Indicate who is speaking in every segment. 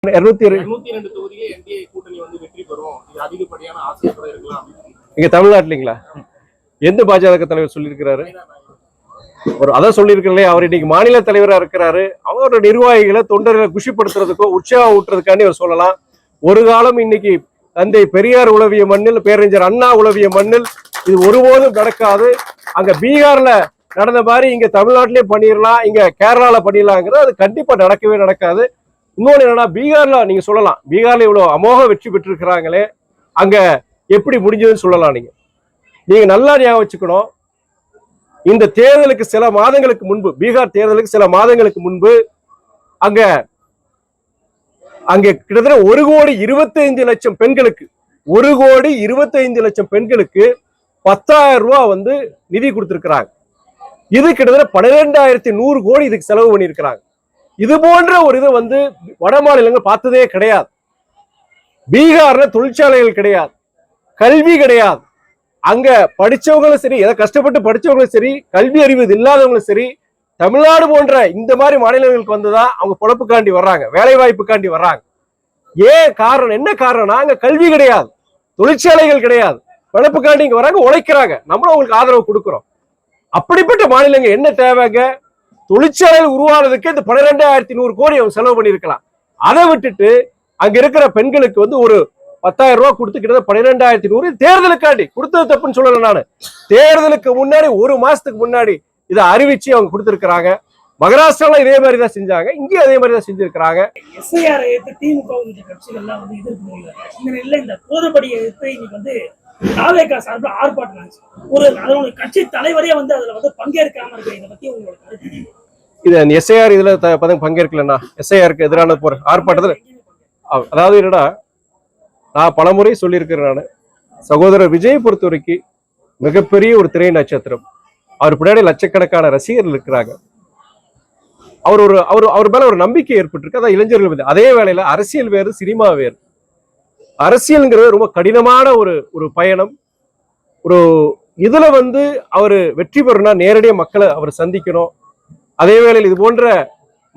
Speaker 1: 202 தொகுதியிலே என்டிஏ கூட்டணி வந்து வெற்றி பெறும். இது அதிகப்படியான ஆசையோட இருக்கலாம்.
Speaker 2: இங்க தமிழ்நாட்டுலீங்களா? எந்த பாஜக தலைவர் சொல்லியிருக்கிறாரு? அதான் சொல்லியிருக்கிறே, அவர் இன்னைக்கு மாநில தலைவரா இருக்கிறாரு. அவரோட நிர்வாகிகளை தொண்டர்களை குஷிப்படுத்துறதுக்கோ உற்சாகம் ஊட்டுறதுக்காண்டி அவர் சொல்லலாம். ஒரு காலம் இன்னைக்கு தந்தை பெரியார் உளவிய மண்ணில், பேரறிஞர் அண்ணா உளவிய மண்ணில் இது ஒருபோதும் நடக்காது. அங்க பீகார்ல நடந்த மாதிரி இங்க தமிழ்நாட்டிலே பண்ணிடலாம், இங்க கேரளால பண்ணிடலாங்கிறது அது கண்டிப்பா நடக்கவே நடக்காது. இன்னொன்னு என்னன்னா, பீகார்ல நீங்க சொல்லலாம், பீகார்ல இவ்வளவு அமோக வெற்றி பெற்றிருக்கிறாங்களே, அங்க எப்படி முடிஞ்சதுன்னு சொல்லலாம். நீங்க நல்லா ஞாபகம் வச்சுக்கணும், இந்த தேர்தலுக்கு சில மாதங்களுக்கு முன்பு, பீகார் தேர்தலுக்கு சில மாதங்களுக்கு முன்பு அங்க கிட்டத்தட்ட 1,25,00,000 பெண்களுக்கு 1,25,00,000 பெண்களுக்கு 10,000 ரூபாய் வந்து நிதி கொடுத்திருக்கிறாங்க. இது கிட்டத்தட்ட 12,100 கோடி இதுக்கு செலவு பண்ணியிருக்கிறாங்க. இது போன்ற ஒரு இதை வந்து வட மாநிலங்கள் பார்த்ததே கிடையாது. பீகார்ல தொழிற்சாலைகள் கிடையாது, கல்வி கிடையாது. அங்க படிச்சவங்களும் சரி, எதை கஷ்டப்பட்டு படிச்சவங்களும் சரி, கல்வி அறிவு இல்லாதவங்களும் சரி, தமிழ்நாடு போன்ற இந்த மாதிரி மாநிலங்களுக்கு வந்துதான் அவங்க பொழப்புக்காண்டி வர்றாங்க, வேலை வாய்ப்புக்காண்டி வர்றாங்க. ஏன் காரணம்? என்ன காரணம்னா, அங்க கல்வி கிடையாது, தொழிற்சாலைகள் கிடையாது, பொழப்புக்காண்டி இங்க வராங்க, உழைக்கிறாங்க. நம்மளும் அவங்களுக்கு ஆதரவு கொடுக்கிறோம். அப்படிப்பட்ட மாநிலங்கள் என்ன தேவைங்க? தொழிற்சாலைகள் உருவானதுக்கு இந்த 12,100 கோடி அவங்க செலவு பண்ணியிருக்கலாம். அதை விட்டுட்டு அங்க இருக்கிற பெண்களுக்கு வந்து ஒரு 10,000 ரூபாய் கொடுத்து கிட்டத்தட்ட 12,100 தேர்தலுக்காண்டி கொடுத்தது தப்புன்னு சொல்லல. நான் தேர்தலுக்கு முன்னாடி ஒரு மாசத்துக்கு முன்னாடி இதை அறிவிச்சு அவங்க கொடுத்திருக்கிறாங்க. மகாராஷ்டிரால இதே மாதிரி தான் செஞ்சாங்க, இங்கேயும் அதே மாதிரி தான் செஞ்சிருக்கிறாங்க.
Speaker 3: எஸ்ஐஆர் எதிர்த்து திமுக கட்சிகள்லாம் வந்து எதிர்ப்பு தெரிவிக்கிறாங்க. இந்த நிலையில இந்த கோதபடியை எதிர்த்து இன்னைக்கு வந்து தாவேகா சார்பில் ஆர்ப்பாட்டம் ஒரு அதோட கட்சி தலைவரே வந்து அதுல வந்து பங்கேற்காம இருக்கு. இதை பத்தி உங்களோட கருத்து? இது
Speaker 2: எஸ்ஐஆர் இதுல பங்கேற்கலன்னா எஸ்ஐஆருக்கு எதிரான போற ஆர்ப்பாட்டத்துல, அதாவது என்னடா, நான் பலமுறை சொல்லியிருக்கிறேன். நான் சகோதரர் விஜய் பொறுத்த வரைக்கும் மிகப்பெரிய ஒரு திரை நட்சத்திரம். அவர் பின்னாடி லட்சக்கணக்கான ரசிகர்கள் இருக்கிறாங்க. அவர் மேல ஒரு நம்பிக்கை ஏற்பட்டிருக்கு, அதான் இளைஞர்கள். அதே வேளையில அரசியல் வேறு, சினிமா வேறு. அரசியல்ங்கிறது ரொம்ப கடினமான ஒரு பயணம். ஒரு இதுல வந்து அவரு வெற்றி பெறணும்னா நேரடியாக மக்களை அவர் சந்திக்கணும். அதே வேளையில் இது போன்ற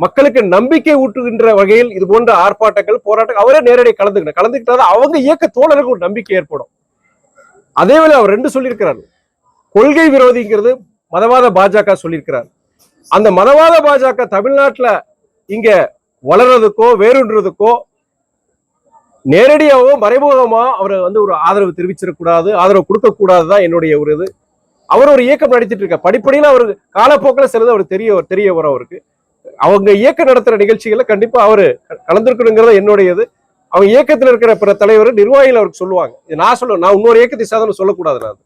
Speaker 2: மக்களுக்கு நம்பிக்கை ஊட்டுகின்ற வகையில் இது போன்ற ஆர்ப்பாட்டங்கள், போராட்டங்கள் அவரே நேரடியாக கலந்துக்கிட்டாதான் அவங்க இயக்க தோழருக்கு ஒரு நம்பிக்கை ஏற்படும். அதே வேளை அவர் 2 சொல்லியிருக்கிறார். கொள்கை விரோதிங்கிறது மதவாத பாஜக சொல்லியிருக்கிறார். அந்த மதவாத பாஜக தமிழ்நாட்டுல இங்க வளர்றதுக்கோ வேறுன்றதுக்கோ நேரடியாவோ மறைமுகமா அவரை வந்து ஒரு ஆதரவு தெரிவிச்சிடக்கூடாது, ஆதரவு கொடுக்க கூடாதுதான் என்னுடைய ஒரு இது. அவர் ஒரு இயக்கம் நடத்திட்டு இருக்க, படிப்படியில அவருக்கு காலப்போக்கில் சிலது அவர் தெரிய வரும். அவருக்கு அவங்க இயக்கம் நடத்துற நிகழ்ச்சிகளை கண்டிப்பா அவரு கலந்துருக்கணுங்கிறத என்னுடையது. அவங்க இயக்கத்தில் இருக்கிற பிற தலைவர் நிர்வாகிகள் அவருக்கு சொல்லுவாங்க. நான் இன்னொரு இயக்கத்தை சாதனை சொல்லக்கூடாது. நான்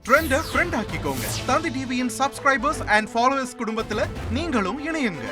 Speaker 4: ட்ரெண்ட ஃப்ரெண்ட் ஆக்கிக்கோங்க. தந்தி டிவியின் சப்ஸ்கிரைபர்ஸ் அண்ட் ஃபாலோவர்ஸ் குடும்பத்துல நீங்களும் இணையுங்க.